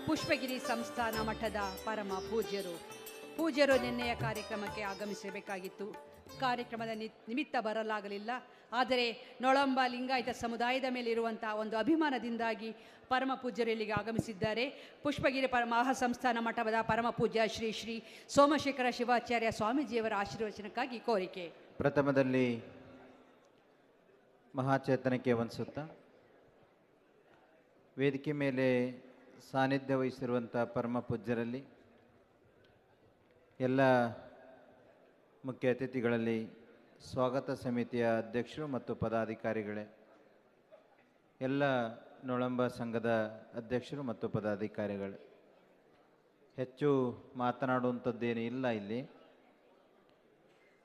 ಪುಷ್ಪಗಿರಿ ಸಂಸ್ಥಾನ ಮಠದ ಪರಮ ಪೂಜ್ಯರು ನಿನ್ನೆಯ ಕಾರ್ಯಕ್ರಮಕ್ಕೆ ಆಗಮಿಸಬೇಕಾಗಿತ್ತು. ಕಾರ್ಯಕ್ರಮದ ನಿಮಿತ್ತ ಬರಲಾಗಲಿಲ್ಲ. ಆದರೆ ನೊಳಂಬ ಲಿಂಗಾಯತ ಸಮುದಾಯದ ಮೇಲೆ ಇರುವಂತಹ ಒಂದು ಅಭಿಮಾನದಿಂದಾಗಿ ಪರಮ ಪೂಜ್ಯರು ಇಲ್ಲಿಗೆ ಆಗಮಿಸಿದ್ದಾರೆ. ಪುಷ್ಪಗಿರಿ ಮಹಾಸಂಸ್ಥಾನ ಮಠದ ಪರಮ ಪೂಜ್ಯ ಶ್ರೀ ಶ್ರೀ ಸೋಮಶೇಖರ ಶಿವಾಚಾರ್ಯ ಸ್ವಾಮೀಜಿಯವರ ಆಶೀರ್ವಚನಕ್ಕಾಗಿ ಕೋರಿಕೆ. ಪ್ರಥಮದಲ್ಲಿ ಮಹಾಚೇತನಕ್ಕೆ ವಂದಿಸುತ್ತಾ ವೇದಿಕೆ ಮೇಲೆ ಸಾನ್ನಿಧ್ಯ ವಹಿಸಿರುವಂಥ ಪರಮ ಪೂಜ್ಯರಲ್ಲಿ, ಎಲ್ಲ ಮುಖ್ಯ ಅತಿಥಿಗಳಲ್ಲಿ, ಸ್ವಾಗತ ಸಮಿತಿಯ ಅಧ್ಯಕ್ಷರು ಮತ್ತು ಪದಾಧಿಕಾರಿಗಳೇ, ಎಲ್ಲ ನೊಳಂಬ ಸಂಘದ ಅಧ್ಯಕ್ಷರು ಮತ್ತು ಪದಾಧಿಕಾರಿಗಳೇ, ಹೆಚ್ಚು ಮಾತನಾಡುವಂಥದ್ದೇನೂ ಇಲ್ಲ ಇಲ್ಲಿ.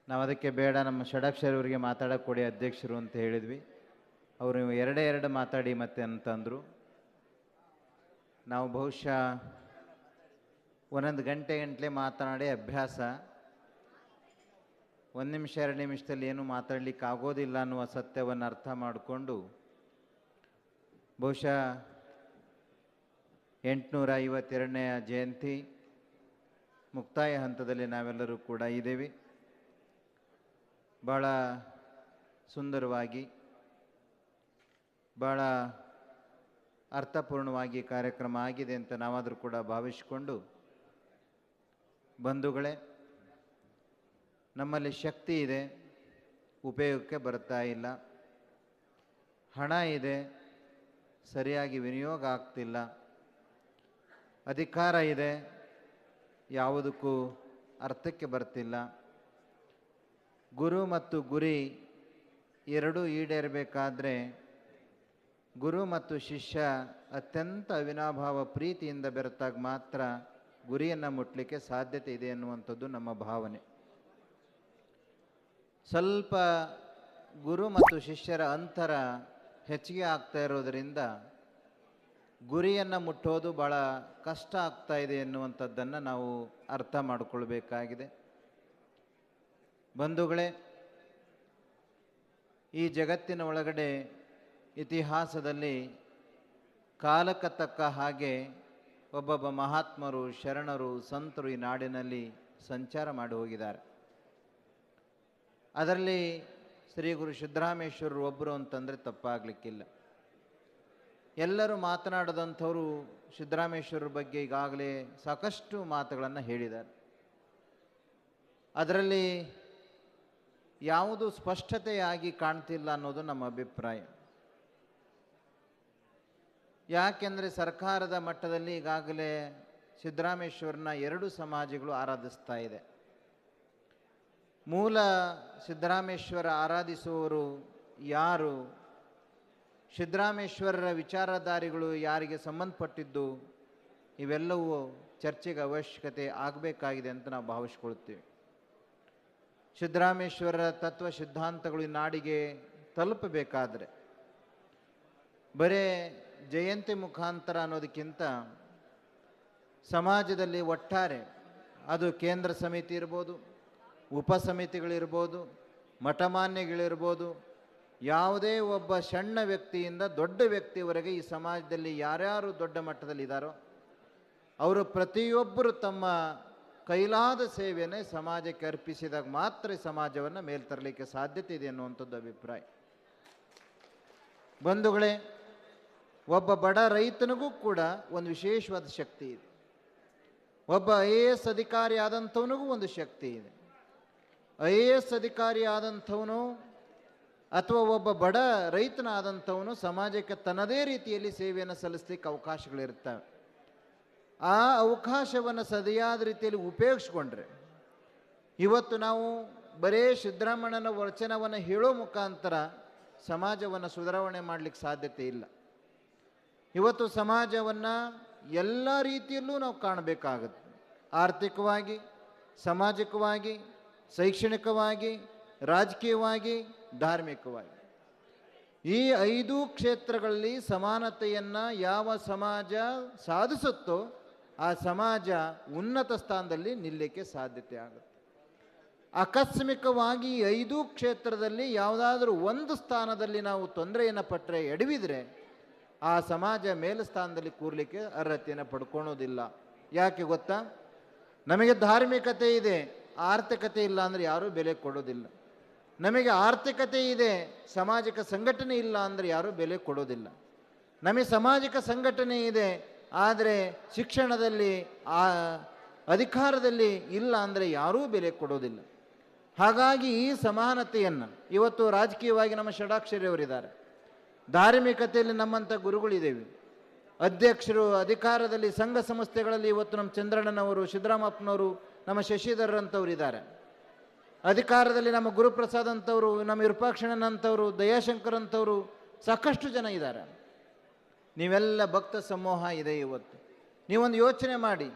ನಾವು ಅದಕ್ಕೆ ಬೇಡ, ನಮ್ಮ ಷಡಕ್ಷರವರಿಗೆ ಮಾತಾಡೋಕ್ಕೆ ಕೊಡಿ ಅಧ್ಯಕ್ಷರು ಅಂತ ಹೇಳಿದ್ವಿ. ಅವರು ಎರಡು ಮಾತಾಡಿ ಮತ್ತೆ ಅಂತಂದರು. ನಾವು ಬಹುಶಃ ಒಂದೊಂದು ಗಂಟೆ ಮಾತನಾಡಿ ಅಭ್ಯಾಸ, 1 ನಿಮಿಷ 2 ನಿಮಿಷದಲ್ಲಿ ಏನೂ ಮಾತಾಡಲಿಕ್ಕೆ ಆಗೋದಿಲ್ಲ ಅನ್ನುವ ಸತ್ಯವನ್ನು ಅರ್ಥ ಮಾಡಿಕೊಂಡು ಬಹುಶಃ 852ನೇ ಜಯಂತಿ ಮುಕ್ತಾಯ ಹಂತದಲ್ಲಿ ನಾವೆಲ್ಲರೂ ಕೂಡ ಇದ್ದೇವೆ. ಭಾಳ ಸುಂದರವಾಗಿ, ಭಾಳ ಅರ್ಥಪೂರ್ಣವಾಗಿ ಕಾರ್ಯಕ್ರಮ ಆಗಿದೆ ಅಂತ ನಾವಾದರೂ ಕೂಡ ಭಾವಿಸಿಕೊಂಡು, ಬಂಧುಗಳೇ, ನಮ್ಮಲ್ಲಿ ಶಕ್ತಿ ಇದೆ, ಉಪಯೋಗಕ್ಕೆ ಬರ್ತಾ ಇಲ್ಲ. ಹಣ ಇದೆ, ಸರಿಯಾಗಿ ವಿನಿಯೋಗ ಆಗ್ತಿಲ್ಲ. ಅಧಿಕಾರ ಇದೆ, ಯಾವುದಕ್ಕೂ ಅರ್ಥಕ್ಕೆ ಬರ್ತಿಲ್ಲ. ಗುರು ಮತ್ತು ಗುರಿ ಎರಡೂ ಈಡೇರಬೇಕಾದ್ರೆ ಗುರು ಮತ್ತು ಶಿಷ್ಯ ಅತ್ಯಂತ ಅವಿನಾಭಾವ ಪ್ರೀತಿಯಿಂದ ಬೆರೆತಾಗ ಮಾತ್ರ ಗುರಿಯನ್ನು ಮುಟ್ಟಲಿಕ್ಕೆ ಸಾಧ್ಯತೆ ಇದೆ ಅನ್ನುವಂಥದ್ದು ನಮ್ಮ ಭಾವನೆ. ಸ್ವಲ್ಪ ಗುರು ಮತ್ತು ಶಿಷ್ಯರ ಅಂತರ ಹೆಚ್ಚಿಗೆ ಆಗ್ತಾ ಇರೋದರಿಂದ ಗುರಿಯನ್ನು ಮುಟ್ಟೋದು ಭಾಳ ಕಷ್ಟ ಆಗ್ತಾ ಇದೆ ಎನ್ನುವಂಥದ್ದನ್ನು ನಾವು ಅರ್ಥ ಮಾಡಿಕೊಳ್ಬೇಕಾಗಿದೆ. ಬಂಧುಗಳೇ, ಈ ಜಗತ್ತಿನ ಒಳಗಡೆ ಇತಿಹಾಸದಲ್ಲಿ ಕಾಲಕ್ಕೆ ತಕ್ಕ ಹಾಗೆ ಒಬ್ಬೊಬ್ಬ ಮಹಾತ್ಮರು, ಶರಣರು, ಸಂತರು ಈ ನಾಡಿನಲ್ಲಿ ಸಂಚಾರ ಮಾಡಿ ಹೋಗಿದ್ದಾರೆ. ಅದರಲ್ಲಿ ಶ್ರೀ ಗುರು ಸಿದ್ದರಾಮೇಶ್ವರರು ಒಬ್ಬರು ಅಂತಂದರೆ ತಪ್ಪಾಗಲಿಕ್ಕಿಲ್ಲ. ಎಲ್ಲರೂ ಮಾತನಾಡದಂಥವರು ಸಿದ್ದರಾಮೇಶ್ವರರ ಬಗ್ಗೆ ಈಗಾಗಲೇ ಸಾಕಷ್ಟು ಮಾತುಗಳನ್ನು ಹೇಳಿದ್ದಾರೆ. ಅದರಲ್ಲಿ ಯಾವುದು ಸ್ಪಷ್ಟತೆಯಾಗಿ ಕಾಣ್ತಿಲ್ಲ ಅನ್ನೋದು ನಮ್ಮ ಅಭಿಪ್ರಾಯ. ಯಾಕೆಂದರೆ ಸರ್ಕಾರದ ಮಟ್ಟದಲ್ಲಿ ಈಗಾಗಲೇ ಸಿದ್ದರಾಮೇಶ್ವರನ 2 ಸಮಾಜಗಳು ಆರಾಧಿಸ್ತಾ ಇದೆ. ಮೂಲ ಸಿದ್ದರಾಮೇಶ್ವರ ಆರಾಧಿಸುವವರು ಯಾರು, ಸಿದ್ದರಾಮೇಶ್ವರರ ವಿಚಾರಧಾರಿಗಳು ಯಾರಿಗೆ ಸಂಬಂಧಪಟ್ಟಿದ್ದು, ಇವೆಲ್ಲವೂ ಚರ್ಚೆಗೆ ಅವಶ್ಯಕತೆ ಆಗಬೇಕಾಗಿದೆ ಅಂತ ನಾವು ಭಾವಿಸ್ಕೊಳ್ತೀವಿ. ಸಿದ್ದರಾಮೇಶ್ವರರ ತತ್ವ ಸಿದ್ಧಾಂತಗಳು ಈ ನಾಡಿಗೆ ತಲುಪಬೇಕಾದ್ರೆ ಬರೇ ಜಯಂತಿ ಮುಖಾಂತರ ಅನ್ನೋದಕ್ಕಿಂತ ಸಮಾಜದಲ್ಲಿ ಒಟ್ಟಾರೆ, ಅದು ಕೇಂದ್ರ ಸಮಿತಿ ಇರ್ಬೋದು, ಉಪಸಮಿತಿಗಳಿರ್ಬೋದು, ಮಠಮಾನ್ಯಗಳಿರ್ಬೋದು, ಯಾವುದೇ ಒಬ್ಬ ಸಣ್ಣ ವ್ಯಕ್ತಿಯಿಂದ ದೊಡ್ಡ ವ್ಯಕ್ತಿಯವರೆಗೆ ಈ ಸಮಾಜದಲ್ಲಿ ಯಾರ್ಯಾರು ದೊಡ್ಡ ಮಟ್ಟದಲ್ಲಿದ್ದಾರೋ ಅವರು ಪ್ರತಿಯೊಬ್ಬರು ತಮ್ಮ ಕೈಲಾದ ಸೇವೆಯನ್ನೇ ಸಮಾಜಕ್ಕೆ ಅರ್ಪಿಸಿದಾಗ ಮಾತ್ರ ಸಮಾಜವನ್ನು ಮೇಲ್ತರಲಿಕ್ಕೆ ಸಾಧ್ಯತೆ ಇದೆ ಅನ್ನುವಂಥದ್ದು ಅಭಿಪ್ರಾಯ. ಬಂಧುಗಳೇ, ಒಬ್ಬ ಬಡ ರೈತನಿಗೂ ಕೂಡ ಒಂದು ವಿಶೇಷವಾದ ಶಕ್ತಿ ಇದೆ. ಒಬ್ಬ IAS ಅಧಿಕಾರಿ ಆದಂಥವನಿಗೂ ಒಂದು ಶಕ್ತಿ ಇದೆ. IAS ಅಧಿಕಾರಿ ಆದಂಥವನು ಅಥವಾ ಒಬ್ಬ ಬಡ ರೈತನಾದಂಥವನು ಸಮಾಜಕ್ಕೆ ತನ್ನದೇ ರೀತಿಯಲ್ಲಿ ಸೇವೆಯನ್ನು ಸಲ್ಲಿಸಲಿಕ್ಕೆ ಅವಕಾಶಗಳಿರ್ತವೆ. ಆ ಅವಕಾಶವನ್ನು ಸರಿಯಾದ ರೀತಿಯಲ್ಲಿ ಉಪಯೋಗಿಸ್ಕೊಂಡ್ರೆ ಇವತ್ತು ನಾವು ಬರೇ ಸಿದ್ದರಾಮಣ್ಣನ ವಚನವನ್ನು ಹೇಳೋ ಮುಖಾಂತರ ಸಮಾಜವನ್ನು ಸುಧಾರಣೆ ಮಾಡಲಿಕ್ಕೆ ಸಾಧ್ಯತೆ ಇಲ್ಲ. ಇವತ್ತು ಸಮಾಜವನ್ನು ಎಲ್ಲ ರೀತಿಯಲ್ಲೂ ನಾವು ಕಾಣಬೇಕಾಗುತ್ತೆ. ಆರ್ಥಿಕವಾಗಿ, ಸಾಮಾಜಿಕವಾಗಿ, ಶೈಕ್ಷಣಿಕವಾಗಿ, ರಾಜಕೀಯವಾಗಿ, ಧಾರ್ಮಿಕವಾಗಿ. ಈ 5 ಕ್ಷೇತ್ರಗಳಲ್ಲಿ ಸಮಾನತೆಯನ್ನು ಯಾವ ಸಮಾಜ ಸಾಧಿಸುತ್ತೋ ಆ ಸಮಾಜ ಉನ್ನತ ಸ್ಥಾನದಲ್ಲಿ ನಿಲ್ಲಕ್ಕೆ ಸಾಧ್ಯತೆ ಆಗುತ್ತೆ. ಆಕಸ್ಮಿಕವಾಗಿ 5 ಕ್ಷೇತ್ರದಲ್ಲಿ ಯಾವುದಾದ್ರೂ ಒಂದು ಸ್ಥಾನದಲ್ಲಿ ನಾವು ತೊಂದರೆಯನ್ನು ಪಟ್ಟರೆ, ಎಡವಿದರೆ ಆ ಸಮಾಜ ಮೇಲ್ಸ್ಥಾನದಲ್ಲಿ ಕೂರ್ಲಿಕ್ಕೆ ಅರ್ಹತೆಯನ್ನು ಪಡ್ಕೊಳೋದಿಲ್ಲ. ಯಾಕೆ ಗೊತ್ತಾ? ನಮಗೆ ಧಾರ್ಮಿಕತೆ ಇದೆ, ಆರ್ಥಿಕತೆ ಇಲ್ಲ ಅಂದರೆ ಯಾರೂ ಬೆಲೆ ಕೊಡೋದಿಲ್ಲ. ನಮಗೆ ಆರ್ಥಿಕತೆ ಇದೆ, ಸಾಮಾಜಿಕ ಸಂಘಟನೆ ಇಲ್ಲ ಅಂದರೆ ಯಾರೂ ಬೆಲೆ ಕೊಡೋದಿಲ್ಲ. ನಮಗೆ ಸಾಮಾಜಿಕ ಸಂಘಟನೆ ಇದೆ, ಆದರೆ ಶಿಕ್ಷಣದಲ್ಲಿ ಅಧಿಕಾರದಲ್ಲಿ ಇಲ್ಲ ಅಂದರೆ ಯಾರೂ ಬೆಲೆ ಕೊಡೋದಿಲ್ಲ. ಹಾಗಾಗಿ ಈ ಸಮಾನತೆಯನ್ನು ಇವತ್ತು ರಾಜಕೀಯವಾಗಿ ನಮ್ಮ ಷಡಾಕ್ಷರಿಯವರಿದ್ದಾರೆ, ಧಾರ್ಮಿಕತೆಯಲ್ಲಿ ನಮ್ಮಂಥ ಗುರುಗಳಿದ್ದೇವೆ, ಅಧ್ಯಕ್ಷರು ಅಧಿಕಾರದಲ್ಲಿ ಸಂಘ ಸಂಸ್ಥೆಗಳಲ್ಲಿ ಇವತ್ತು ನಮ್ಮ ಚಂದ್ರಣ್ಣನವರು, ಸಿದ್ದರಾಮಪ್ಪನವರು, ನಮ್ಮ ಶಶಿಧರ್ ಅಂತವ್ರು ಇದ್ದಾರೆ. ಅಧಿಕಾರದಲ್ಲಿ ನಮ್ಮ ಗುರುಪ್ರಸಾದ್ ಅಂತವರು, ನಮ್ಮ ವಿರೂಪಾಕ್ಷಣ್ಣನಂಥವರು, ದಯಾಶಂಕರ್ ಅಂತವರು, ಸಾಕಷ್ಟು ಜನ ಇದ್ದಾರೆ. ನೀವೆಲ್ಲ ಭಕ್ತ ಸಮೂಹ ಇದೆ. ಇವತ್ತು ನೀವೊಂದು ಯೋಚನೆ ಮಾಡಿ,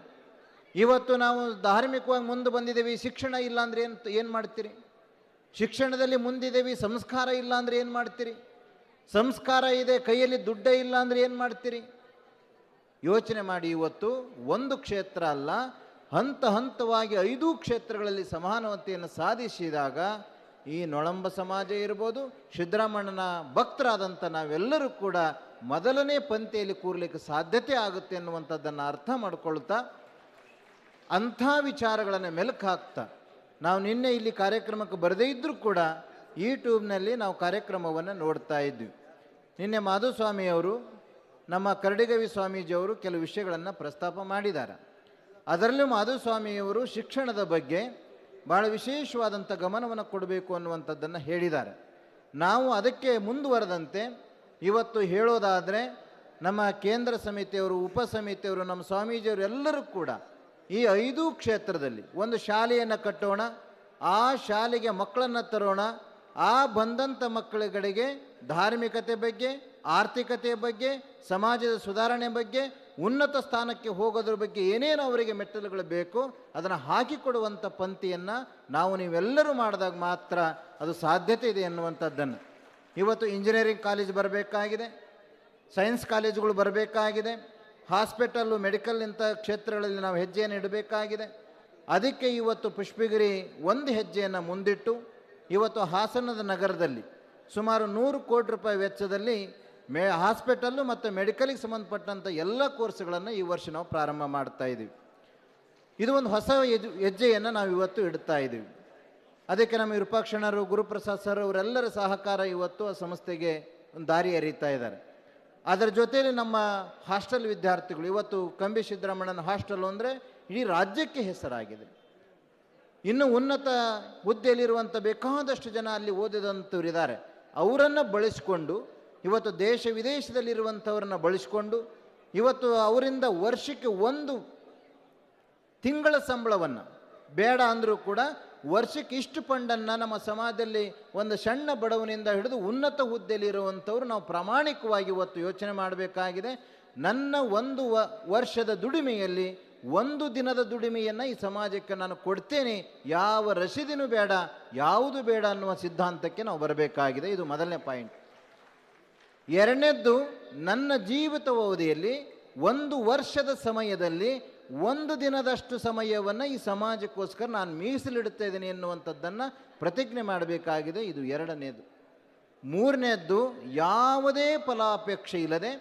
ಇವತ್ತು ನಾವು ಧಾರ್ಮಿಕವಾಗಿ ಮುಂದೆ ಬಂದಿದ್ದೇವೆ, ಶಿಕ್ಷಣ ಇಲ್ಲ ಅಂದರೆ ಏನು ಮಾಡ್ತೀರಿ? ಶಿಕ್ಷಣದಲ್ಲಿ ಮುಂದಿದ್ದೇವೆ, ಸಂಸ್ಕಾರ ಇಲ್ಲ ಅಂದರೆ ಏನು ಮಾಡ್ತೀರಿ? ಸಂಸ್ಕಾರ ಇದೆ, ಕೈಯಲ್ಲಿ ದುಡ್ಡೇ ಇಲ್ಲ ಅಂದರೆ ಏನು ಮಾಡ್ತೀರಿ? ಯೋಚನೆ ಮಾಡಿ. ಇವತ್ತು ಒಂದು ಕ್ಷೇತ್ರ ಅಲ್ಲ, ಹಂತ ಹಂತವಾಗಿ 5 ಕ್ಷೇತ್ರಗಳಲ್ಲಿ ಸಮಾನತೆಯನ್ನು ಸಾಧಿಸಿದಾಗ ಈ ನೊಳಂಬ ಸಮಾಜ ಇರ್ಬೋದು, ಸಿದ್ದರಾಮಣ್ಣನ ಭಕ್ತರಾದಂಥ ನಾವೆಲ್ಲರೂ ಕೂಡ ಮೊದಲನೇ ಪಂಕ್ತಿಯಲ್ಲಿ ಕೂರ್ಲಿಕ್ಕೆ ಸಾಧ್ಯತೆ ಆಗುತ್ತೆ ಅನ್ನುವಂಥದ್ದನ್ನು ಅರ್ಥ ಮಾಡಿಕೊಳ್ತಾ, ಅಂಥ ವಿಚಾರಗಳನ್ನು ಮೆಲುಕು ಹಾಕ್ತಾ, ನಾವು ನಿನ್ನೆ ಇಲ್ಲಿ ಕಾರ್ಯಕ್ರಮಕ್ಕೆ ಬರದೇ ಇದ್ದರೂ ಕೂಡ ಯೂಟ್ಯೂಬ್ನಲ್ಲಿ ನಾವು ಕಾರ್ಯಕ್ರಮವನ್ನು ನೋಡ್ತಾ ಇದ್ವಿ. ನಿನ್ನೆ ಮಾಧುಸ್ವಾಮಿಯವರು, ನಮ್ಮ ಕರಡಿಗವಿ ಸ್ವಾಮೀಜಿಯವರು ಕೆಲವು ವಿಷಯಗಳನ್ನು ಪ್ರಸ್ತಾಪ ಮಾಡಿದ್ದಾರೆ. ಅದರಲ್ಲೂ ಮಾಧುಸ್ವಾಮಿಯವರು ಶಿಕ್ಷಣದ ಬಗ್ಗೆ ಭಾಳ ವಿಶೇಷವಾದಂಥ ಗಮನವನ್ನು ಕೊಡಬೇಕು ಅನ್ನುವಂಥದ್ದನ್ನು ಹೇಳಿದ್ದಾರೆ. ನಾವು ಅದಕ್ಕೆ ಮುಂದುವರೆದಂತೆ ಇವತ್ತು ಹೇಳೋದಾದರೆ, ನಮ್ಮ ಕೇಂದ್ರ ಸಮಿತಿಯವರು, ಉಪಸಮಿತಿಯವರು, ನಮ್ಮ ಸ್ವಾಮೀಜಿಯವರು ಎಲ್ಲರೂ ಕೂಡ ಈ 5 ಕ್ಷೇತ್ರದಲ್ಲಿ ಒಂದು ಶಾಲೆಯನ್ನು ಕಟ್ಟೋಣ, ಆ ಶಾಲೆಗೆ ಮಕ್ಕಳನ್ನು ತರೋಣ, ಆ ಬಂದಂಥ ಮಕ್ಕಳುಗಳಿಗೆ ಧಾರ್ಮಿಕತೆ ಬಗ್ಗೆ, ಆರ್ಥಿಕತೆಯ ಬಗ್ಗೆ, ಸಮಾಜದ ಸುಧಾರಣೆ ಬಗ್ಗೆ, ಉನ್ನತ ಸ್ಥಾನಕ್ಕೆ ಹೋಗೋದ್ರ ಬಗ್ಗೆ ಏನೇನು ಅವರಿಗೆ ಮೆಟ್ಟಲುಗಳು ಬೇಕು ಅದನ್ನು ಹಾಕಿಕೊಡುವಂಥ ಪಂಕ್ತಿಯನ್ನು ನಾವು ನೀವೆಲ್ಲರೂ ಮಾಡಿದಾಗ ಮಾತ್ರ ಅದು ಸಾಧ್ಯತೆ ಇದೆ ಎನ್ನುವಂಥದ್ದನ್ನು. ಇವತ್ತು ಇಂಜಿನಿಯರಿಂಗ್ ಕಾಲೇಜ್ ಬರಬೇಕಾಗಿದೆ, ಸೈನ್ಸ್ ಕಾಲೇಜುಗಳು ಬರಬೇಕಾಗಿದೆ, ಹಾಸ್ಪಿಟಲ್ಲು, ಮೆಡಿಕಲ್ ಇಂಥ ಕ್ಷೇತ್ರಗಳಲ್ಲಿ ನಾವು ಹೆಜ್ಜೆಯನ್ನು ಇಡಬೇಕಾಗಿದೆ. ಅದಕ್ಕೆ ಇವತ್ತು ಪುಷ್ಪಗಿರಿ ಒಂದು ಹೆಜ್ಜೆಯನ್ನು ಮುಂದಿಟ್ಟು ಇವತ್ತು ಹಾಸನದ ನಗರದಲ್ಲಿ ಸುಮಾರು 100 ಕೋಟಿ ರೂಪಾಯಿ ವೆಚ್ಚದಲ್ಲಿ ಹಾಸ್ಪಿಟಲ್ಲು ಮತ್ತು ಮೆಡಿಕಲಿಗೆ ಸಂಬಂಧಪಟ್ಟಂಥ ಎಲ್ಲ ಕೋರ್ಸ್ಗಳನ್ನು ಈ ವರ್ಷ ನಾವು ಪ್ರಾರಂಭ ಮಾಡ್ತಾ ಇದ್ದೀವಿ. ಇದು ಒಂದು ಹೊಸ ಹೆಜ್ಜೆಯನ್ನು ನಾವು ಇವತ್ತು ಇಡ್ತಾ ಇದ್ದೀವಿ. ಅದಕ್ಕೆ ನಮ್ಮ ವಿರೂಪಾಕ್ಷಣ್ಣರು, ಗುರುಪ್ರಸಾದ್ ಸರ್ ಅವರೆಲ್ಲರ ಸಹಕಾರ ಇವತ್ತು ಆ ಸಂಸ್ಥೆಗೆ ಒಂದು ದಾರಿ ಎರೀತಾ ಇದ್ದಾರೆ. ಅದರ ಜೊತೆಯಲ್ಲಿ ನಮ್ಮ ಹಾಸ್ಟೆಲ್ ವಿದ್ಯಾರ್ಥಿಗಳು, ಇವತ್ತು ಕಂಬಿ ಸಿದ್ದರಾಮಣ್ಣನ ಹಾಸ್ಟೆಲ್ ಅಂದರೆ ಇಡೀ ರಾಜ್ಯಕ್ಕೆ ಹೆಸರಾಗಿದೆ. ಇನ್ನು ಉನ್ನತ ಹುದ್ದೆಯಲ್ಲಿರುವಂಥ ಬೇಕಾದಷ್ಟು ಜನ ಅಲ್ಲಿ ಓದಿದಂಥವ್ರು ಇದ್ದಾರೆ. ಅವರನ್ನು ಬಳಸಿಕೊಂಡು ಇವತ್ತು ದೇಶ ವಿದೇಶದಲ್ಲಿರುವಂಥವ್ರನ್ನ ಬಳಸಿಕೊಂಡು ಇವತ್ತು ಅವರಿಂದ ವರ್ಷಕ್ಕೆ 1 ತಿಂಗಳ ಸಂಬಳವನ್ನು ಬೇಡ ಅಂದರೂ ಕೂಡ ವರ್ಷಕ್ಕೆ ಇಷ್ಟು ಫಂಡನ್ನು ನಮ್ಮ ಸಮಾಜದಲ್ಲಿ ಒಂದು ಸಣ್ಣ ಬಡವನಿಂದ ಹಿಡಿದು ಉನ್ನತ ಹುದ್ದೆಯಲ್ಲಿರುವಂಥವ್ರು ನಾವು ಪ್ರಾಮಾಣಿಕವಾಗಿ ಇವತ್ತು ಯೋಚನೆ ಮಾಡಬೇಕಾಗಿದೆ. ನನ್ನ 1 ವರ್ಷದ ದುಡಿಮೆಯಲ್ಲಿ 1 ದಿನದ ದುಡಿಮೆಯನ್ನು ಈ ಸಮಾಜಕ್ಕೆ ನಾನು ಕೊಡ್ತೇನೆ, ಯಾವ ರಸೀದಿನೂ ಬೇಡ, ಯಾವುದು ಬೇಡ ಅನ್ನುವ ಸಿದ್ಧಾಂತಕ್ಕೆ ನಾವು ಬರಬೇಕಾಗಿದೆ. ಇದು ಮೊದಲನೇ ಪಾಯಿಂಟ್. ಎರಡನೇದ್ದು, ನನ್ನ ಜೀವಿತಾವಧಿಯಲ್ಲಿ 1 ವರ್ಷದ ಸಮಯದಲ್ಲಿ 1 ದಿನದಷ್ಟು ಸಮಯವನ್ನು ಈ ಸಮಾಜಕ್ಕೋಸ್ಕರ ನಾನು ಮೀಸಲಿಡುತ್ತಾ ಇದ್ದೇನೆ ಎನ್ನುವಂಥದ್ದನ್ನು ಪ್ರತಿಜ್ಞೆ ಮಾಡಬೇಕಾಗಿದೆ. ಇದು ಎರಡನೇದು. ಮೂರನೇದ್ದು, ಯಾವುದೇ ಫಲಾಪೇಕ್ಷೆ ಇಲ್ಲದೆ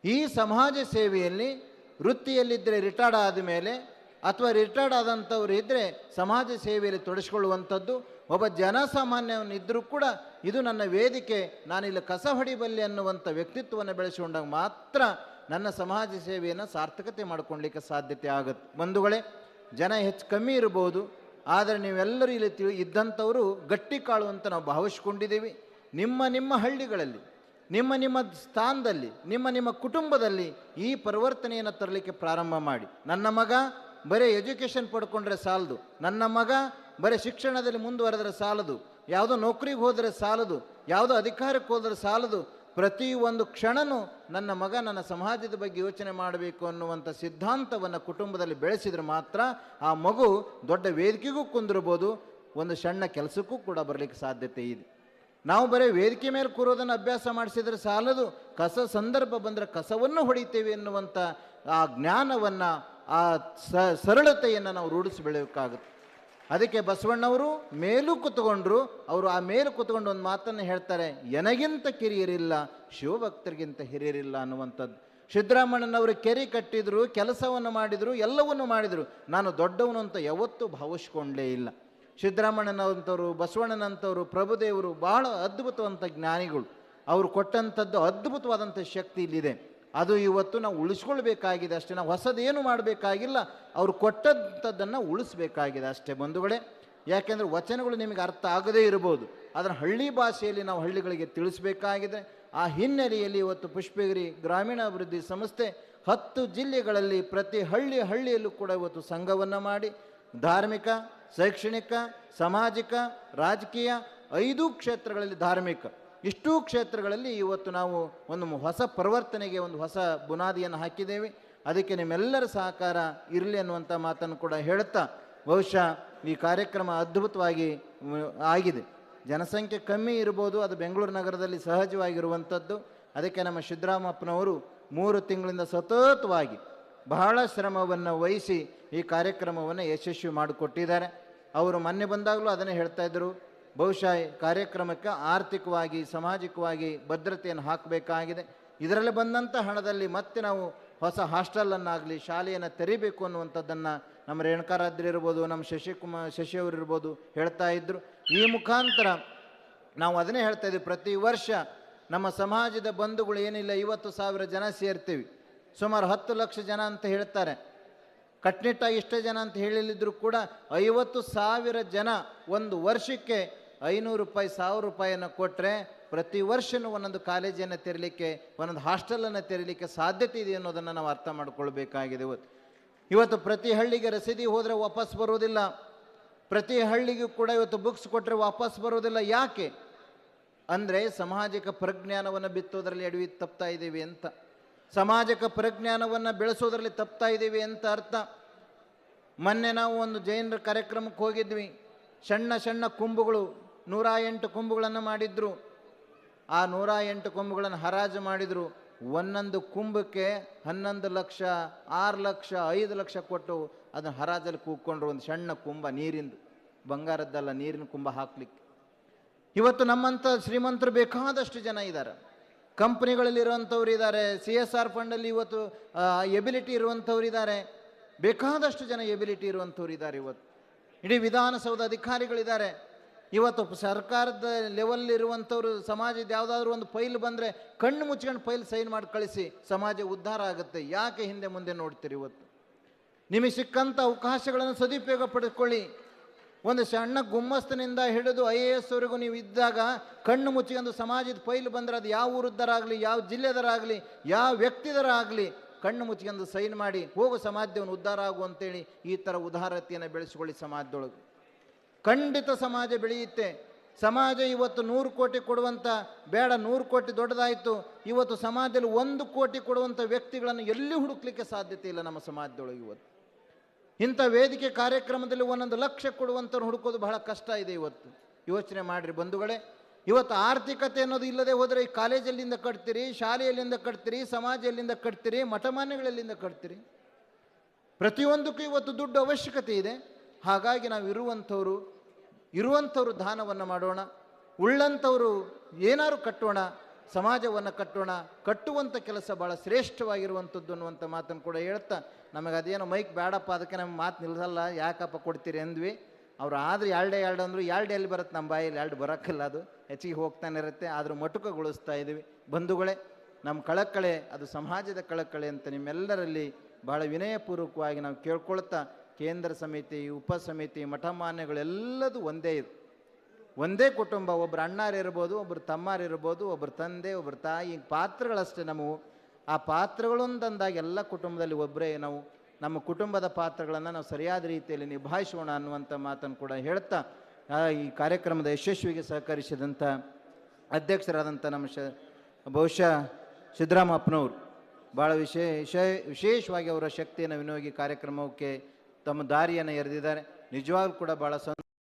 ಈ ಸಮಾಜ ಸೇವೆಯಲ್ಲಿ ವೃತ್ತಿಯಲ್ಲಿದ್ದರೆ ರಿಟೈರ್ಡ್ ಆದಮೇಲೆ ಅಥವಾ ರಿಟೈರ್ಡ್ ಆದಂಥವ್ರು ಇದ್ದರೆ ಸಮಾಜ ಸೇವೆಯಲ್ಲಿ ತೊಡಗಿಸ್ಕೊಳ್ಳುವಂಥದ್ದು. ಒಬ್ಬ ಜನಸಾಮಾನ್ಯವನಿದ್ದರೂ ಕೂಡ ಇದು ನನ್ನ ವೇದಿಕೆ, ನಾನಿಲ್ಲಿ ಕಸ ಹೊಡಿಬಲ್ಲೆ ಅನ್ನುವಂಥ ವ್ಯಕ್ತಿತ್ವವನ್ನು ಬೆಳೆಸಿಕೊಂಡಾಗ ಮಾತ್ರ ನನ್ನ ಸಮಾಜ ಸೇವೆಯನ್ನು ಸಾರ್ಥಕತೆ ಮಾಡಿಕೊಳ್ಳಲಿಕ್ಕೆ ಸಾಧ್ಯತೆ ಆಗುತ್ತೆ. ಬಂಧುಗಳೇ, ಜನ ಹೆಚ್ಚು ಕಮ್ಮಿ ಇರ್ಬೋದು, ಆದರೆ ನೀವೆಲ್ಲರೂ ಇಲ್ಲಿ ಇದ್ದಂಥವರು ಗಟ್ಟಿ ಕಾಳು ಅಂತ ನಾವು ಭಾವಿಸ್ಕೊಂಡಿದ್ದೀವಿ. ನಿಮ್ಮ ಹಳ್ಳಿಗಳಲ್ಲಿ, ನಿಮ್ಮ ಸ್ಥಾನದಲ್ಲಿ, ನಿಮ್ಮ ಕುಟುಂಬದಲ್ಲಿ ಈ ಪರಿವರ್ತನೆಯನ್ನು ತರಲಿಕ್ಕೆ ಪ್ರಾರಂಭ ಮಾಡಿ. ನನ್ನ ಮಗ ಬರೀ ಎಜುಕೇಷನ್ ಪಡ್ಕೊಂಡ್ರೆ ಸಾಲದು, ನನ್ನ ಮಗ ಬರೀ ಶಿಕ್ಷಣದಲ್ಲಿ ಮುಂದುವರೆದ್ರೆ ಸಾಲದು, ಯಾವುದೋ ನೌಕರಿಗೆ ಹೋದರೆ ಸಾಲದು, ಯಾವುದೋ ಅಧಿಕಾರಕ್ಕೆ ಹೋದರೆ ಸಾಲದು. ಪ್ರತಿಯೊಂದು ಕ್ಷಣನೂ ನನ್ನ ಮಗ ನನ್ನ ಸಮಾಜದ ಬಗ್ಗೆ ಯೋಚನೆ ಮಾಡಬೇಕು ಅನ್ನುವಂಥ ಸಿದ್ಧಾಂತವನ್ನು ಕುಟುಂಬದಲ್ಲಿ ಬೆಳೆಸಿದರೆ ಮಾತ್ರ ಆ ಮಗು ದೊಡ್ಡ ವೇದಿಕೆಗೂ ಕುಂದಿರ್ಬೋದು, ಒಂದು ಸಣ್ಣ ಕೆಲಸಕ್ಕೂ ಕೂಡ ಬರಲಿಕ್ಕೆ ಸಾಧ್ಯತೆ ಇದೆ. ನಾವು ಬರೀ ವೇದಿಕೆ ಮೇಲೆ ಕೂರೋದನ್ನು ಅಭ್ಯಾಸ ಮಾಡಿಸಿದರೆ ಸಾಲದು, ಸಂದರ್ಭ ಬಂದರೆ ಕಸವನ್ನು ಹೊಡಿತೇವೆ ಎನ್ನುವಂಥ ಆ ಜ್ಞಾನವನ್ನು, ಆ ಸರಳತೆಯನ್ನು ನಾವು ರೂಢಿಸಿ ಬೆಳೆಯೋಕ್ಕಾಗುತ್ತೆ. ಅದಕ್ಕೆ ಬಸವಣ್ಣವರು ಮೇಲೂ ಕೂತ್ಕೊಂಡ್ರು. ಅವರು ಆ ಮೇಲು ಕೂತ್ಕೊಂಡು ಒಂದು ಮಾತನ್ನು ಹೇಳ್ತಾರೆ, ಎನಗಿಂತ ಕಿರಿಯರಿಲ್ಲ, ಶಿವಭಕ್ತರಿಗಿಂತ ಹಿರಿಯರಿಲ್ಲ ಅನ್ನುವಂಥದ್ದು. ಸಿದ್ದರಾಮಣ್ಣನವರು ಕೆರೆ ಕಟ್ಟಿದ್ರು, ಕೆಲಸವನ್ನು ಮಾಡಿದರು, ಎಲ್ಲವನ್ನು ಮಾಡಿದರು. ನಾನು ದೊಡ್ಡವನು ಅಂತ ಯಾವತ್ತೂ ಭಾವಿಸ್ಕೊಂಡೇ ಇಲ್ಲ. ಸಿದ್ದರಾಮಣ್ಣನಂಥವರು, ಬಸವಣ್ಣನಂಥವರು, ಪ್ರಭುದೇವರು ಬಹಳ ಅದ್ಭುತವಂತ ಜ್ಞಾನಿಗಳು. ಅವರು ಕೊಟ್ಟಂಥದ್ದು ಅದ್ಭುತವಾದಂಥ ಶಕ್ತಿ ಇಲ್ಲಿದೆ. ಅದು ಇವತ್ತು ನಾವು ಉಳಿಸ್ಕೊಳ್ಬೇಕಾಗಿದೆ ಅಷ್ಟೇ. ನಾವು ಹೊಸದೇನು ಮಾಡಬೇಕಾಗಿಲ್ಲ, ಅವರು ಕೊಟ್ಟಂಥದ್ದನ್ನು ಉಳಿಸ್ಬೇಕಾಗಿದೆ ಅಷ್ಟೇ ಬಂಧುಗಳೇ. ಯಾಕೆಂದರೆ ವಚನಗಳು ನಿಮಗೆ ಅರ್ಥ ಆಗದೇ ಇರ್ಬೋದು, ಅದನ್ನು ಹಳ್ಳಿ ಭಾಷೆಯಲ್ಲಿ ನಾವು ಹಳ್ಳಿಗಳಿಗೆ ತಿಳಿಸಬೇಕಾಗಿದೆ. ಆ ಹಿನ್ನೆಲೆಯಲ್ಲಿ ಇವತ್ತು ಪುಷ್ಪಗಿರಿ ಗ್ರಾಮೀಣಾಭಿವೃದ್ಧಿ ಸಂಸ್ಥೆ 10 ಜಿಲ್ಲೆಗಳಲ್ಲಿ ಪ್ರತಿ ಹಳ್ಳಿಯಲ್ಲೂ ಕೂಡ ಇವತ್ತು ಸಂಘವನ್ನು ಮಾಡಿ ಧಾರ್ಮಿಕ, ಶೈಕ್ಷಣಿಕ, ಸಾಮಾಜಿಕ, ರಾಜಕೀಯ 5 ಕ್ಷೇತ್ರಗಳಲ್ಲಿ ಧಾರ್ಮಿಕ ಇಷ್ಟೂ ಕ್ಷೇತ್ರಗಳಲ್ಲಿ ಇವತ್ತು ನಾವು ಒಂದು ಹೊಸ ಪರಿವರ್ತನೆಗೆ ಒಂದು ಹೊಸ ಬುನಾದಿಯನ್ನು ಹಾಕಿದ್ದೇವೆ. ಅದಕ್ಕೆ ನಿಮ್ಮೆಲ್ಲರ ಸಹಕಾರ ಇರಲಿ ಅನ್ನುವಂಥ ಮಾತನ್ನು ಕೂಡ ಹೇಳುತ್ತಾ, ಬಹುಶಃ ಈ ಕಾರ್ಯಕ್ರಮ ಅದ್ಭುತವಾಗಿ ಆಗಿದೆ. ಜನಸಂಖ್ಯೆ ಕಮ್ಮಿ ಇರ್ಬೋದು, ಅದು ಬೆಂಗಳೂರು ನಗರದಲ್ಲಿ ಸಹಜವಾಗಿರುವಂಥದ್ದು. ಅದಕ್ಕೆ ನಮ್ಮ ಸಿದ್ದರಾಮಪ್ಪನವರು 3 ತಿಂಗಳಿಂದ ಸತತವಾಗಿ ಬಹಳ ಶ್ರಮವನ್ನು ವಹಿಸಿ ಈ ಕಾರ್ಯಕ್ರಮವನ್ನು ಯಶಸ್ವಿ ಮಾಡಿಕೊಟ್ಟಿದ್ದಾರೆ. ಅವರು ಮೊನ್ನೆ ಬಂದಾಗಲೂ ಅದನ್ನೇ ಹೇಳ್ತಾ ಇದ್ದರು, ಬಹುಶಃ ಕಾರ್ಯಕ್ರಮಕ್ಕೆ ಆರ್ಥಿಕವಾಗಿ, ಸಾಮಾಜಿಕವಾಗಿ ಭದ್ರತೆಯನ್ನು ಹಾಕಬೇಕಾಗಿದೆ. ಇದರಲ್ಲಿ ಬಂದಂಥ ಹಣದಲ್ಲಿ ಮತ್ತೆ ನಾವು ಹೊಸ ಹಾಸ್ಟೆಲನ್ನಾಗಲಿ, ಶಾಲೆಯನ್ನು ತೆರಿಬೇಕು ಅನ್ನುವಂಥದ್ದನ್ನು ನಮ್ಮ ರೇಣುಕಾರಾಧ್ರಿ ಇರ್ಬೋದು, ನಮ್ಮ ಶಶಿ ಅವರು ಇರ್ಬೋದು ಹೇಳ್ತಾ ಇದ್ದರು. ಈ ಮುಖಾಂತರ ನಾವು ಅದನ್ನೇ ಹೇಳ್ತಾ ಇದ್ದೀವಿ, ಪ್ರತಿ ವರ್ಷ ನಮ್ಮ ಸಮಾಜದ ಬಂಧುಗಳು ಏನಿಲ್ಲ 50,000 ಜನ ಸೇರ್ತೀವಿ. ಸುಮಾರು 10 ಲಕ್ಷ ಜನ ಅಂತ ಹೇಳ್ತಾರೆ. ಕಟ್ನಿಟ್ಟಾಗಿ ಇಷ್ಟೇ ಜನ ಅಂತ ಹೇಳಿದ್ರು ಕೂಡ 50,000 ಜನ ಒಂದು ವರ್ಷಕ್ಕೆ 500 ರೂಪಾಯಿ, 1000 ರೂಪಾಯಿಯನ್ನು ಕೊಟ್ಟರೆ ಪ್ರತಿ ವರ್ಷವೂ ಒಂದೊಂದು ಕಾಲೇಜನ್ನು ತೆರಲಿಕ್ಕೆ, ಒಂದೊಂದು ಹಾಸ್ಟೆಲನ್ನು ತೆರಲಿಕ್ಕೆ ಸಾಧ್ಯತೆ ಇದೆ ಅನ್ನೋದನ್ನು ನಾವು ಅರ್ಥ ಮಾಡ್ಕೊಳ್ಬೇಕಾಗಿದೆ. ಇವತ್ತು ಪ್ರತಿ ಹಳ್ಳಿಗೆ ರಸೀದಿ ಹೋದರೆ ವಾಪಸ್ ಬರೋದಿಲ್ಲ. ಪ್ರತಿ ಹಳ್ಳಿಗೂ ಕೂಡ ಇವತ್ತು ಬುಕ್ಸ್ ಕೊಟ್ಟರೆ ವಾಪಸ್ ಬರೋದಿಲ್ಲ. ಯಾಕೆ ಅಂದರೆ ಸಮಾಜಿಕ ಪ್ರಜ್ಞಾನವನ್ನು ಬಿತ್ತೋದ್ರಲ್ಲಿ ಎಡವಿ ತಪ್ತಾ ಇದ್ದೀವಿ ಅಂತ, ಸಮಾಜಿಕ ಪ್ರಜ್ಞಾನವನ್ನು ಬೆಳೆಸೋದ್ರಲ್ಲಿ ತಪ್ತಾ ಇದ್ದೀವಿ ಅಂತ ಅರ್ಥ. ಮೊನ್ನೆ ನಾವು ಒಂದು ಜೈನರ ಕಾರ್ಯಕ್ರಮಕ್ಕೆ ಹೋಗಿದ್ವಿ. ಸಣ್ಣ ಕುಂಭಗಳು 108 ಕುಂಭಗಳನ್ನು ಮಾಡಿದ್ರು. ಆ 108 ಕುಂಭಗಳನ್ನು ಹರಾಜು ಮಾಡಿದರು. ಒಂದೊಂದು ಕುಂಭಕ್ಕೆ 11 ಲಕ್ಷ, 6 ಲಕ್ಷ, 5 ಲಕ್ಷ ಕೊಟ್ಟು ಅದನ್ನು ಹರಾಜಲ್ಲಿ ಕೂತ್ಕೊಂಡ್ರು. ಒಂದು ಸಣ್ಣ ಕುಂಭ, ನೀರಿಂದು, ಬಂಗಾರದ್ದಲ್ಲ, ನೀರಿನ ಕುಂಭ ಹಾಕ್ಲಿಕ್ಕೆ. ಇವತ್ತು ನಮ್ಮಂಥ ಶ್ರೀಮಂತರು ಬೇಕಾದಷ್ಟು ಜನ ಇದ್ದಾರೆ. ಕಂಪ್ನಿಗಳಲ್ಲಿ ಇರುವಂಥವ್ರು ಇದ್ದಾರೆ, CSR ಫಂಡಲ್ಲಿ ಇವತ್ತು ಎಬಿಲಿಟಿ ಇರುವಂಥವ್ರು ಇದ್ದಾರೆ, ಬೇಕಾದಷ್ಟು ಜನ ಎಬಿಲಿಟಿ ಇರುವಂಥವ್ರು ಇದ್ದಾರೆ. ಇವತ್ತು ಇಡೀ ವಿಧಾನಸೌಧ ಅಧಿಕಾರಿಗಳಿದ್ದಾರೆ. ಇವತ್ತು ಸರ್ಕಾರದ ಲೆವೆಲ್ ಇರುವಂಥವ್ರು ಸಮಾಜದ ಯಾವುದಾದ್ರೂ ಒಂದು ಫೈಲ್ ಬಂದರೆ ಕಣ್ಣು ಮುಚ್ಕೊಂಡು ಫೈಲ್ ಸೈನ್ ಮಾಡಿ ಕಳಿಸಿ, ಸಮಾಜ ಉದ್ಧಾರ ಆಗುತ್ತೆ. ಯಾಕೆ ಹಿಂದೆ ಮುಂದೆ ನೋಡ್ತೀರಿ? ಇವತ್ತು ನಿಮಗೆ ಸಿಕ್ಕಂಥ ಅವಕಾಶಗಳನ್ನು ಸದುಪಯೋಗ ಪಡೆದುಕೊಳ್ಳಿ. ಒಂದು ಸಣ್ಣ ಗುಮ್ಮಸ್ತನಿಂದ ಹಿಡಿದು IAS ವರೆಗೂ ನೀವು ಇದ್ದಾಗ ಕಣ್ಣು ಮುಚ್ಚಿಕೊಂಡು ಸಮಾಜದ ಫೈಲ್ ಬಂದರೆ ಅದು ಯಾವ ಊರದ್ದರಾಗಲಿ, ಯಾವ ಜಿಲ್ಲೆದರಾಗಲಿ, ಯಾವ ವ್ಯಕ್ತಿದರಾಗಲಿ ಕಣ್ಣು ಮುಚ್ಚಿಕೊಂಡು ಸೈನ್ ಮಾಡಿ ಹೋಗು, ಸಮಾಜವನ್ನು ಉದ್ಧಾರ ಆಗು ಅಂತೇಳಿ ಈ ಥರ ಉದಾರತೆಯನ್ನು ಬೆಳೆಸ್ಕೊಳ್ಳಿ. ಸಮಾಜದೊಳಗೆ ಖಂಡಿತ ಸಮಾಜ ಬೆಳೆಯುತ್ತೆ. ಸಮಾಜ ಇವತ್ತು 100 ಕೋಟಿ ಕೊಡುವಂಥ ಬೇಡ, 100 ಕೋಟಿ ದೊಡ್ಡದಾಯಿತು. ಇವತ್ತು ಸಮಾಜದಲ್ಲಿ 1 ಕೋಟಿ ಕೊಡುವಂಥ ವ್ಯಕ್ತಿಗಳನ್ನು ಎಲ್ಲಿ ಹುಡುಕ್ಲಿಕ್ಕೆ ಸಾಧ್ಯತೆ ಇಲ್ಲ ನಮ್ಮ ಸಮಾಜದೊಳಗೆ. ಇವತ್ತು ಇಂಥ ವೇದಿಕೆ ಕಾರ್ಯಕ್ರಮದಲ್ಲಿ 1 ಲಕ್ಷ ಕೊಡುವಂಥವ್ರು ಹುಡುಕೋದು ಬಹಳ ಕಷ್ಟ ಇದೆ. ಇವತ್ತು ಯೋಚನೆ ಮಾಡಿರಿ ಬಂಧುಗಳೇ. ಇವತ್ತು ಆರ್ಥಿಕತೆ ಅನ್ನೋದು ಇಲ್ಲದೆ ಹೋದರೆ ಈ ಕಾಲೇಜಲ್ಲಿಂದ ಕಟ್ತೀರಿ, ಶಾಲೆಯಲ್ಲಿಂದ ಕಟ್ತೀರಿ, ಸಮಾಜ ಎಲ್ಲಿಂದ ಕಟ್ತೀರಿ, ಮಠಮಾನ್ಯಗಳೆಲ್ಲಿಂದ ಕಟ್ತೀರಿ? ಪ್ರತಿಯೊಂದಕ್ಕೂ ಇವತ್ತು ದುಡ್ಡು ಅವಶ್ಯಕತೆ ಇದೆ. ಹಾಗಾಗಿ ನಾವು ಇರುವಂಥವ್ರು ದಾನವನ್ನು ಮಾಡೋಣ, ಉಳ್ಳಂಥವರು ಏನಾದ್ರು ಕಟ್ಟೋಣ, ಸಮಾಜವನ್ನು ಕಟ್ಟೋಣ. ಕಟ್ಟುವಂಥ ಕೆಲಸ ಭಾಳ ಶ್ರೇಷ್ಠವಾಗಿರುವಂಥದ್ದು ಅನ್ನುವಂಥ ಮಾತನ್ನು ಕೂಡ ಹೇಳ್ತಾ, ನಮಗೆ ಅದೇನೋ ಮೈಕ್ ಬೇಡಪ್ಪ, ಅದಕ್ಕೆ ನಮ್ಮ ಮಾತು ನಿಲ್ಲಿಸಲ್ಲ, ಯಾಕಪ್ಪ ಕೊಡ್ತೀರಿ ಅಂದ್ವಿ. ಅವ್ರು ಆದರೆ 2 ಅಂದರು, 2 ಎಲ್ಲಿ ಬರುತ್ತೆ ನಮ್ಮ ಬಾಯಲ್ಲಿ, 2 ಬರೋಕ್ಕಿಲ್ಲ, ಅದು ಹೆಚ್ಚಿಗೆ ಹೋಗ್ತಾನೆ ಇರುತ್ತೆ. ಆದರೂ ಮಟುಕಗೊಳಿಸ್ತಾ ಇದ್ದೀವಿ ಬಂಧುಗಳೇ. ನಮ್ಮ ಕಳಕಳೆ ಅದು ಸಮಾಜದ ಕಳಕಳೆ ಅಂತ ನಿಮ್ಮೆಲ್ಲರಲ್ಲಿ ಭಾಳ ವಿನಯಪೂರ್ವಕವಾಗಿ ನಾವು ಕೇಳ್ಕೊಳ್ತಾ, ಕೇಂದ್ರ ಸಮಿತಿ, ಉಪ ಸಮಿತಿ, ಮಠಮಾನ್ಯಗಳೆಲ್ಲದೂ ಒಂದೇ ಇದು, ಒಂದೇ ಕುಟುಂಬ. ಒಬ್ಬರು ಅಣ್ಣಾರಿರ್ಬೋದು, ಒಬ್ಬರು ತಮ್ಮಾರಿರ್ಬೋದು, ಒಬ್ಬರು ತಂದೆ, ಒಬ್ಬರು ತಾಯಿ, ಪಾತ್ರಗಳಷ್ಟೇ ನಮ್ಮವು. ಆ ಪಾತ್ರಗಳೊಂದಂದಾಗ ಎಲ್ಲ ಕುಟುಂಬದಲ್ಲಿ ಒಬ್ಬರೇ ನಾವು. ನಮ್ಮ ಕುಟುಂಬದ ಪಾತ್ರಗಳನ್ನು ನಾವು ಸರಿಯಾದ ರೀತಿಯಲ್ಲಿ ನಿಭಾಯಿಸೋಣ ಅನ್ನುವಂಥ ಮಾತನ್ನು ಕೂಡ ಹೇಳ್ತಾ, ಈ ಕಾರ್ಯಕ್ರಮದ ಯಶಸ್ವಿಗೆ ಸಹಕರಿಸಿದಂಥ ಅಧ್ಯಕ್ಷರಾದಂಥ ನಮ್ಮ ಬಹುಶಃ ಸಿದ್ದರಾಮಪ್ಪನವರು ಭಾಳ ವಿಶೇಷವಾಗಿ ಅವರ ಶಕ್ತಿಯನ್ನು ವಿನಿಯೋಗಿ ಕಾರ್ಯಕ್ರಮಕ್ಕೆ ತಮ್ಮ ದಾರಿಯನ್ನು ಎರೆದಿದ್ದಾರೆ. ನಿಜವಾಗ್ಲೂ ಕೂಡ ಭಾಳ